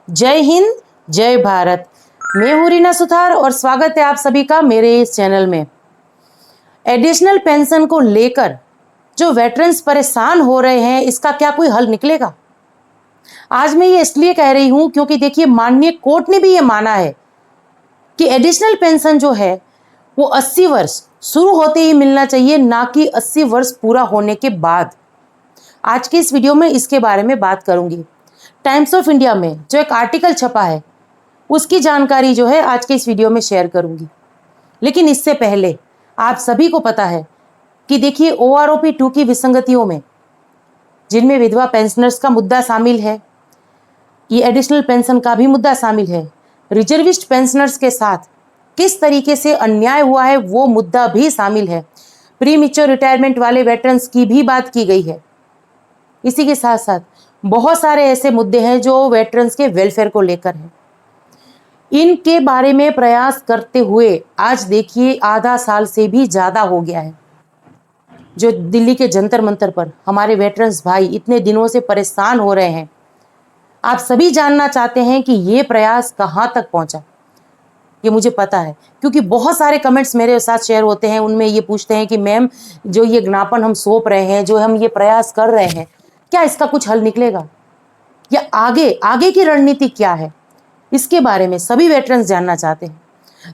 जय हिंद, जय भारत। मैं हूं रीना सुथार और स्वागत है आप सभी का मेरे इस चैनल में। एडिशनल पेंशन को लेकर जो वेटरन्स परेशान हो रहे हैं, इसका क्या कोई हल निकलेगा? आज मैं ये इसलिए कह रही हूं क्योंकि देखिए, माननीय कोर्ट ने भी ये माना है कि एडिशनल पेंशन जो है वो 80 वर्ष शुरू होते ही मिलना चाहिए, ना कि 80 वर्ष पूरा होने के बाद। आज के इस वीडियो में इसके बारे में बात करूंगी। टाइम्स ऑफ इंडिया में जो एक आर्टिकल छपा है, उसकी जानकारी जो है आज के इस वीडियो में शेयर करूंगी। लेकिन इससे पहले आप सभी को पता है कि देखिए, OROP 2 की विसंगतियों में, जिनमें विधवा पेंशनर्स का मुद्दा शामिल है, ये एडिशनल पेंशन का भी मुद्दा शामिल है, रिजर्विस्ट पेंशनर्स के साथ किस तरीके से अन्याय हुआ है वो मुद्दा भी शामिल है, प्री मैच्योर रिटायरमेंट वाले वेटरन्स की भी बात की गई है। इसी के साथ साथ बहुत सारे ऐसे मुद्दे हैं जो वेटरन्स के वेलफेयर को लेकर हैं। इनके बारे में प्रयास करते हुए आज देखिए, आधा साल से भी ज़्यादा हो गया है जो दिल्ली के जंतर मंतर पर हमारे वेटरन्स भाई इतने दिनों से परेशान हो रहे हैं। आप सभी जानना चाहते हैं कि ये प्रयास कहाँ तक पहुँचा। ये मुझे पता है क्योंकि बहुत सारे कमेंट्स मेरे साथ शेयर होते हैं। उनमें ये पूछते हैं कि मैम, जो ये ज्ञापन हम सौंप रहे हैं, जो हम ये प्रयास कर रहे हैं, क्या इसका कुछ हल निकलेगा या आगे की रणनीति क्या है? इसके बारे में सभी वेटरन्स जानना चाहते हैं।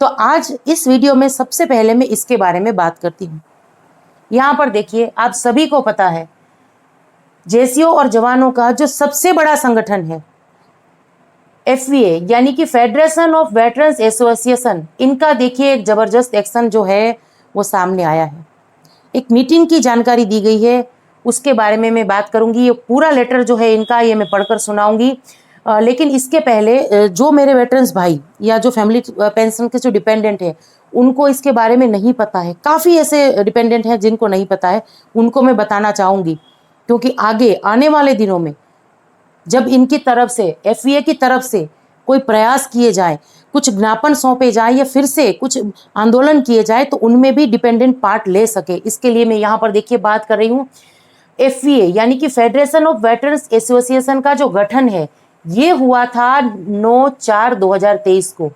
तो आज इस वीडियो में सबसे पहले मैं इसके बारे में बात करती हूँ। यहाँ पर देखिए, आप सभी को पता है, जेसीओ और जवानों का जो सबसे बड़ा संगठन है FVA, यानी कि फेडरेशन ऑफ वेटरन्स एसोसिएशन, इनका देखिए एक जबरदस्त एक्शन जो है वो सामने आया है। एक मीटिंग की जानकारी दी गई है, उसके बारे में मैं बात करूंगी। ये पूरा लेटर जो है इनका, ये मैं पढ़कर सुनाऊंगी। लेकिन इसके पहले जो मेरे वेटरन्स भाई या जो फैमिली पेंशन के जो डिपेंडेंट है, उनको इसके बारे में नहीं पता है। काफ़ी ऐसे डिपेंडेंट हैं जिनको नहीं पता है, उनको मैं बताना चाहूँगी। क्योंकि आगे आने वाले दिनों में जब इनकी तरफ से, FVA की तरफ से कोई प्रयास किए जाए, कुछ ज्ञापन सौंपे जाए या फिर से कुछ आंदोलन किए जाए, तो उनमें भी डिपेंडेंट पार्ट ले सके। इसके लिए मैं यहाँ पर देखिए बात कर रही हूँ। FVA यानी कि फेडरेशन ऑफ वेटरन्स एसोसिएशन का जो गठन है, ये हुआ था 9/4/2023 को।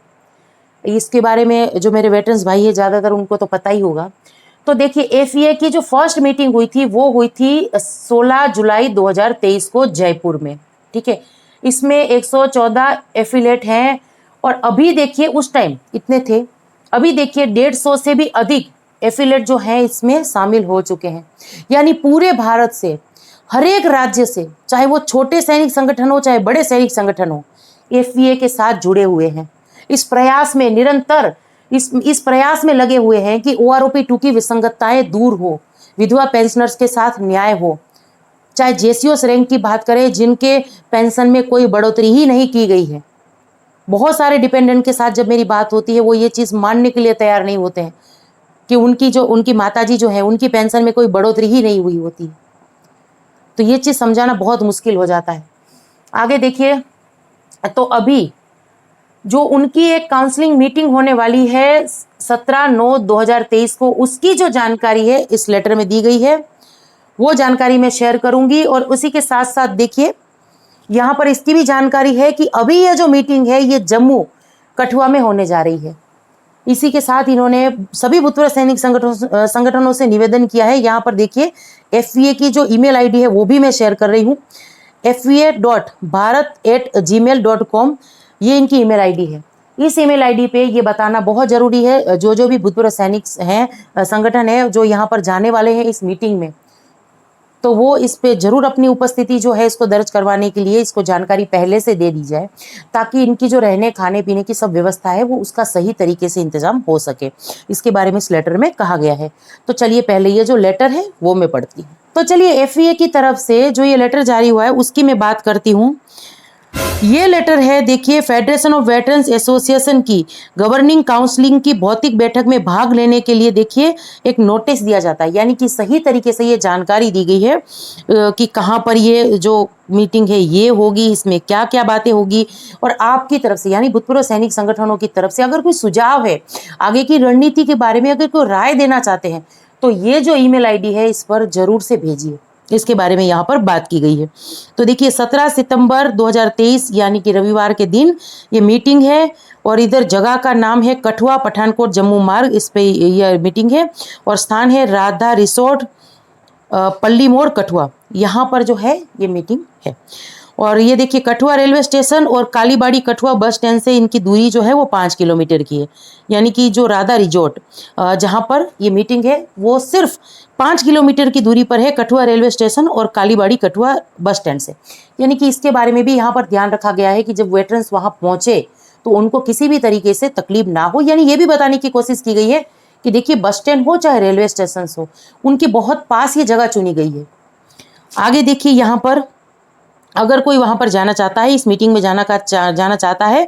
इसके बारे में जो मेरे वेटरन्स भाई है, ज़्यादातर उनको तो पता ही होगा। तो देखिए, FVA की जो फर्स्ट मीटिंग हुई थी वो हुई थी 16 जुलाई 2023 को जयपुर में। ठीक है, इसमें 114 एफिलेट हैं और अभी देखिए, उस टाइम इतने थे, अभी देखिए 150 से भी अधिक एफिलेट जो हैं इसमें शामिल हो चुके हैं। यानी पूरे भारत से, हर एक राज्य से, चाहे वो छोटे सैनिक संगठन हो चाहे बड़े सैनिक संगठन हो, FVA के साथ जुड़े हुए हैं। इस प्रयास में निरंतर इस प्रयास में लगे हुए हैं कि OROP 2 की विसंगतताएं दूर हो, विधवा पेंशनर्स के साथ न्याय हो। चाहे जेसीओ रैंक की बात करें, जिनके पेंशन में कोई बढ़ोतरी ही नहीं की गई है। बहुत सारे डिपेंडेंट के साथ जब मेरी बात होती है, वो ये चीज़ मानने के लिए तैयार नहीं होते हैं कि उनकी माताजी जो है, उनकी पेंशन में कोई बढ़ोतरी ही नहीं हुई होती। तो ये चीज़ समझाना बहुत मुश्किल हो जाता है। आगे देखिए, तो अभी जो उनकी एक काउंसलिंग मीटिंग होने वाली है 17/9/2023 को, उसकी जो जानकारी है इस लेटर में दी गई है, वो जानकारी मैं शेयर करूंगी। और उसी के साथ साथ देखिए, यहाँ पर इसकी भी जानकारी है कि अभी ये जो मीटिंग है ये जम्मू कठुआ में होने जा रही है। इसी के साथ इन्होंने सभी भूतपूर्व सैनिक संगठनों से निवेदन किया है। यहाँ पर देखिए, FVA की जो ईमेल ID है वो भी मैं शेयर कर रही हूँ, fva.bharat@gmail.com, ये इनकी ईमेल ID है। इस ईमेल ID पे ये बताना बहुत ज़रूरी है, जो भी भूतपूर्व सैनिक हैं, संगठन है जो यहाँ पर जाने वाले हैं इस मीटिंग में, तो वो इस पे जरूर अपनी उपस्थिति जो है इसको दर्ज करवाने के लिए इसको जानकारी पहले से दे दी जाए, ताकि इनकी जो रहने खाने पीने की सब व्यवस्था है वो उसका सही तरीके से इंतजाम हो सके। इसके बारे में इस लेटर में कहा गया है। तो चलिए, पहले ये जो लेटर है वो मैं पढ़ती हूँ। तो चलिए, FVA की तरफ से जो ये लेटर जारी हुआ है उसकी मैं बात करती हूँ। ये लेटर है, देखिए, फेडरेशन ऑफ वेटरन्स एसोसिएशन की गवर्निंग काउंसलिंग की भौतिक बैठक में भाग लेने के लिए देखिए एक नोटिस दिया जाता है। यानी कि सही तरीके से ये जानकारी दी गई है कि कहाँ पर ये जो मीटिंग है ये होगी, इसमें क्या क्या बातें होगी। और आपकी तरफ से, यानी भूतपूर्व सैनिक संगठनों की तरफ से, अगर कोई सुझाव है आगे की रणनीति के बारे में, अगर कोई राय देना चाहते हैं, तो ये जो ईमेल ID है इस पर जरूर से भेजिए। इसके बारे में यहाँ पर बात की गई है। तो देखिए 17 सितंबर 2023 यानी कि रविवार के दिन ये मीटिंग है और इधर जगह का नाम है कठुआ पठानकोट जम्मू मार्ग, इस पे यह मीटिंग है और स्थान है राधा रिसोर्ट पल्ली मोड़ कठुआ, यहाँ पर जो है ये मीटिंग है। और ये देखिए कठुआ रेलवे स्टेशन और कालीबाड़ी कठुआ बस स्टैंड से इनकी दूरी जो है वो 5 किलोमीटर की है, यानी कि जो राधा रिजोर्ट जहाँ पर ये मीटिंग है वो सिर्फ 5 किलोमीटर की दूरी पर है कठुआ रेलवे स्टेशन और कालीबाड़ी कठुआ बस स्टैंड से। यानी कि इसके बारे में भी यहाँ पर ध्यान रखा गया है कि जब वेटरन्स वहाँ पहुँचे तो उनको किसी भी तरीके से तकलीफ ना हो, यानी ये भी बताने की कोशिश की गई है कि देखिए बस स्टैंड हो चाहे रेलवे स्टेशन हो, उनके बहुत पास ये जगह चुनी गई है। आगे देखिए यहाँ पर अगर कोई वहाँ पर जाना चाहता है, इस मीटिंग में जाना चाहता है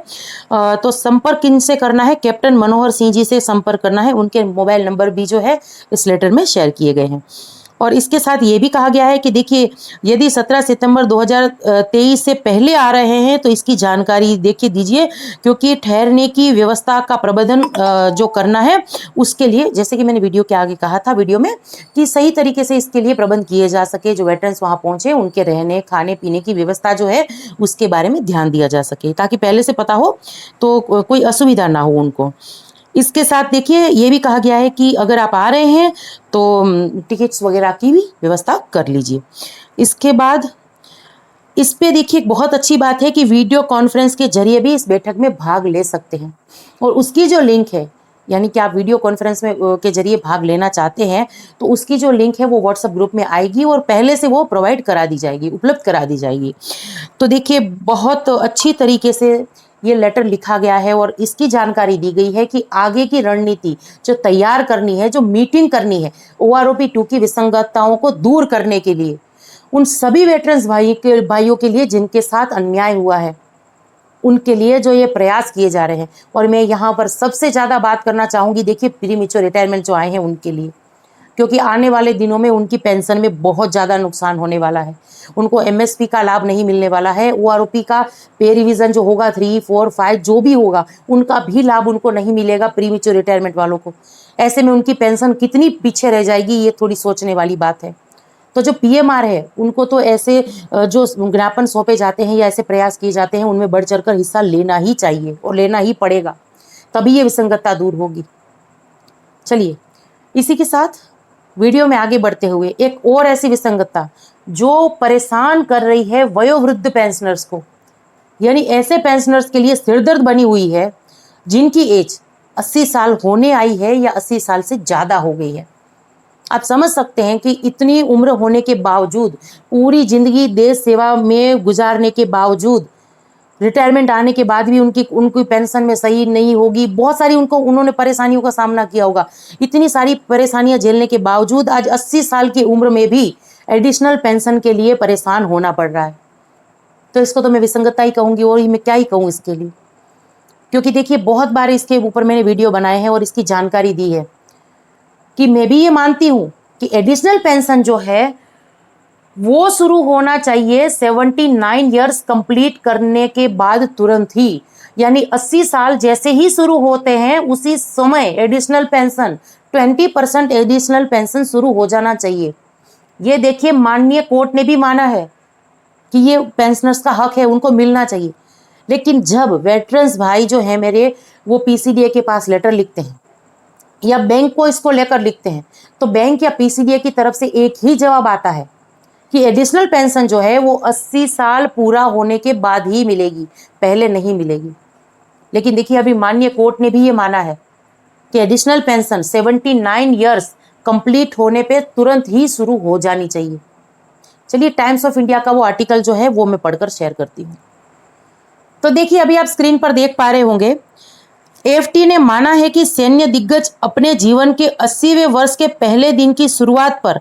तो संपर्क किनसे करना है, कैप्टन मनोहर सिंह जी से संपर्क करना है। उनके मोबाइल नंबर भी जो है इस लेटर में शेयर किए गए हैं। और इसके साथ ये भी कहा गया है कि देखिए यदि 17 सितंबर 2023 से पहले आ रहे हैं तो इसकी जानकारी देखिए दीजिए, क्योंकि ठहरने की व्यवस्था का प्रबंधन जो करना है उसके लिए, जैसे कि मैंने वीडियो के आगे कहा था वीडियो में, कि सही तरीके से इसके लिए प्रबंध किए जा सके, जो वेटरन्स वहाँ पहुँचे उनके रहने खाने पीने की व्यवस्था जो है उसके बारे में ध्यान दिया जा सके, ताकि पहले से पता हो तो कोई असुविधा ना हो उनको। इसके साथ देखिए ये भी कहा गया है कि अगर आप आ रहे हैं तो टिकट्स वगैरह की भी व्यवस्था कर लीजिए। इसके बाद इस पे देखिए बहुत अच्छी बात है कि वीडियो कॉन्फ्रेंस के जरिए भी इस बैठक में भाग ले सकते हैं और उसकी जो लिंक है, यानी कि आप वीडियो कॉन्फ्रेंस में के जरिए भाग लेना चाहते हैं तो उसकी जो लिंक है वो व्हाट्सएप ग्रुप में आएगी और पहले से वो प्रोवाइड करा दी जाएगी, उपलब्ध करा दी जाएगी। तो देखिए बहुत अच्छी तरीके से ये लेटर लिखा गया है और इसकी जानकारी दी गई है कि आगे की रणनीति जो तैयार करनी है, जो मीटिंग करनी है OROP 2 की विसंगतताओं को दूर करने के लिए, उन सभी वेटरन्स भाइयों के लिए जिनके साथ अन्याय हुआ है, उनके लिए जो ये प्रयास किए जा रहे हैं। और मैं यहाँ पर सबसे ज़्यादा बात करना चाहूँगी देखिए प्रीमेच्योर रिटायरमेंट जो आए हैं उनके लिए, क्योंकि आने वाले दिनों में उनकी पेंशन में बहुत ज़्यादा नुकसान होने वाला है। उनको MSP का लाभ नहीं मिलने वाला है, OROP का पे रिवीजन जो होगा 3, 4, 5 जो भी होगा उनका भी लाभ उनको नहीं मिलेगा प्रीमेच्योर रिटायरमेंट वालों को। ऐसे में उनकी पेंशन कितनी पीछे रह जाएगी, ये थोड़ी सोचने वाली बात है। तो जो PMR है उनको तो ऐसे जो ज्ञापन सौंपे जाते हैं या ऐसे प्रयास किए जाते हैं उनमें बढ़ चढ़कर हिस्सा लेना ही चाहिए और लेना ही पड़ेगा, तभी ये विसंगतता दूर होगी। चलिए इसी के साथ वीडियो में आगे बढ़ते हुए एक और ऐसी विसंगतता जो परेशान कर रही है वयोवृद्ध पेंशनर्स को, यानी ऐसे पेंशनर्स के लिए सिरदर्द बनी हुई है जिनकी एज 80 साल होने आई है या 80 साल से ज़्यादा हो गई है। आप समझ सकते हैं कि इतनी उम्र होने के बावजूद, पूरी जिंदगी देश सेवा में गुजारने के बावजूद, रिटायरमेंट आने के बाद भी उनकी पेंशन में सही नहीं होगी, बहुत सारी उन्होंने परेशानियों का सामना किया होगा। इतनी सारी परेशानियां झेलने के बावजूद आज 80 साल की उम्र में भी एडिशनल पेंशन के लिए परेशान होना पड़ रहा है। तो इसको तो मैं विसंगतता ही कहूँगी और मैं क्या ही कहूँ इसके लिए, क्योंकि देखिए बहुत बार इसके ऊपर मैंने वीडियो बनाए हैं और इसकी जानकारी दी है कि मैं भी ये मानती हूँ कि एडिशनल पेंशन जो है वो शुरू होना चाहिए 79 ईयर्स कंप्लीट करने के बाद तुरंत ही, यानी 80 साल जैसे ही शुरू होते हैं उसी समय एडिशनल पेंशन 20% एडिशनल पेंशन शुरू हो जाना चाहिए। ये देखिए माननीय कोर्ट ने भी माना है कि ये पेंशनर्स का हक है, उनको मिलना चाहिए। लेकिन जब वेटरन्स भाई जो है मेरे वो PCDA के पास लेटर लिखते हैं या बैंक को इसको लेकर लिखते हैं तो बैंक या PCDA की तरफ से एक ही जवाब आता है कि एडिशनल पेंशन जो है वो 80 साल पूरा होने के बाद ही मिलेगी, पहले नहीं मिलेगी। लेकिन देखिए अभी माननीय कोर्ट ने भी ये माना है कि एडिशनल पेंशन 79 ईयर्स कंप्लीट होने पे तुरंत ही शुरू हो जानी चाहिए। चलिए टाइम्स ऑफ इंडिया का वो आर्टिकल जो है वो मैं पढ़कर शेयर करती हूँ। तो देखिए अभी आप स्क्रीन पर देख पा रहे होंगे, AFT ने माना है कि सैन्य दिग्गज अपने जीवन के 80वें वर्ष के पहले दिन की शुरुआत पर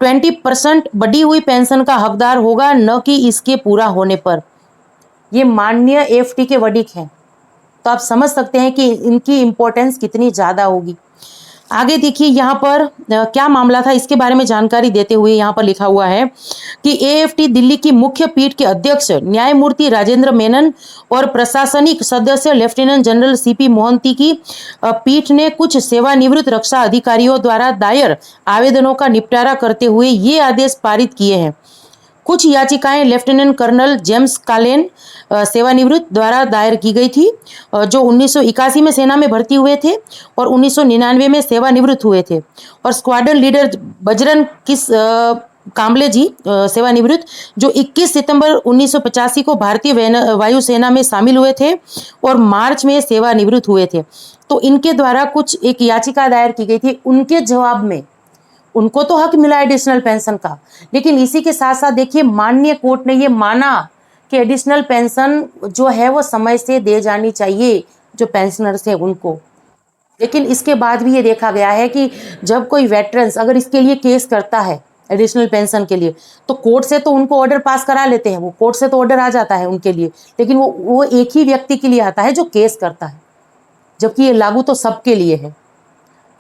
20% बढ़ी हुई पेंशन का हकदार होगा, न कि इसके पूरा होने पर। ये माननीय AFT के वर्डिक हैं, तो आप समझ सकते हैं कि इनकी इम्पोर्टेंस कितनी ज़्यादा होगी। आगे देखिए यहाँ पर क्या मामला था इसके बारे में जानकारी देते हुए यहाँ पर लिखा हुआ है कि एएफटी दिल्ली की मुख्य पीठ के अध्यक्ष न्यायमूर्ति राजेंद्र मेनन और प्रशासनिक सदस्य लेफ्टिनेंट जनरल सीपी मोहंती की पीठ ने कुछ सेवानिवृत्त रक्षा अधिकारियों द्वारा दायर आवेदनों का निपटारा करते हुए ये आदेश पारित किए हैं। कुछ याचिकाएं लेफ्टिनेंट कर्नल जेम्स कालेन सेवानिवृत्त द्वारा दायर की गई थी, जो 1981 में सेना में भर्ती हुए थे और 1999 में सेवानिवृत्त हुए थे। और स्क्वाड्रन लीडर बजरंग किस काम्बले जी सेवानिवृत्त, जो 21 सितंबर 1985 को भारतीय वायुसेना में शामिल हुए थे और मार्च में सेवानिवृत्त हुए थे। तो इनके द्वारा कुछ एक याचिका दायर की गई थी। उनके जवाब में उनको तो हक मिला एडिशनल पेंशन का, लेकिन इसी के साथ साथ देखिए माननीय कोर्ट ने ये माना कि एडिशनल पेंशन जो है वो समय से दे जानी चाहिए जो पेंशनर्स हैं उनको। लेकिन इसके बाद भी ये देखा गया है कि जब कोई वेटरन्स अगर इसके लिए केस करता है एडिशनल पेंशन के लिए, तो कोर्ट से तो उनको ऑर्डर पास करा लेते हैं, वो कोर्ट से तो ऑर्डर आ जाता है उनके लिए, लेकिन वो एक ही व्यक्ति के लिए आता है जो केस करता है, जबकि ये लागू तो सबके लिए है।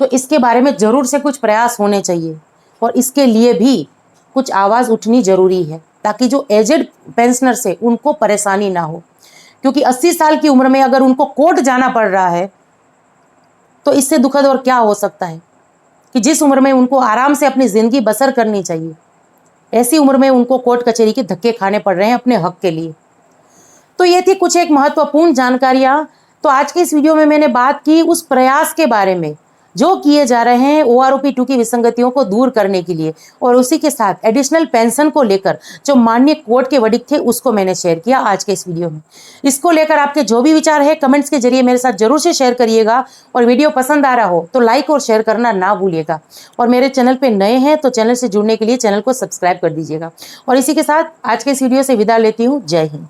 तो इसके बारे में जरूर से कुछ प्रयास होने चाहिए और इसके लिए भी कुछ आवाज़ उठनी जरूरी है, ताकि जो एजेड पेंशनर्स है उनको परेशानी ना हो। क्योंकि 80 साल की उम्र में अगर उनको कोर्ट जाना पड़ रहा है तो इससे दुखद और क्या हो सकता है कि जिस उम्र में उनको आराम से अपनी ज़िंदगी बसर करनी चाहिए, ऐसी उम्र में उनको कोर्ट कचहरी के धक्के खाने पड़ रहे हैं अपने हक के लिए। तो ये थी कुछ एक महत्वपूर्ण जानकारियाँ। तो आज के इस वीडियो में मैंने बात की उस प्रयास के बारे में जो किए जा रहे हैं OROP 2 की विसंगतियों को दूर करने के लिए, और उसी के साथ एडिशनल पेंशन को लेकर जो माननीय कोर्ट के वर्डिक्ट थे उसको मैंने शेयर किया आज के इस वीडियो में। इसको लेकर आपके जो भी विचार है कमेंट्स के जरिए मेरे साथ जरूर से शेयर करिएगा, और वीडियो पसंद आ रहा हो तो लाइक और शेयर करना ना भूलिएगा। और मेरे चैनल पर नए हैं तो चैनल से जुड़ने के लिए चैनल को सब्सक्राइब कर दीजिएगा। और इसी के साथ आज के इस वीडियो से विदा लेती हूँ। जय हिंद।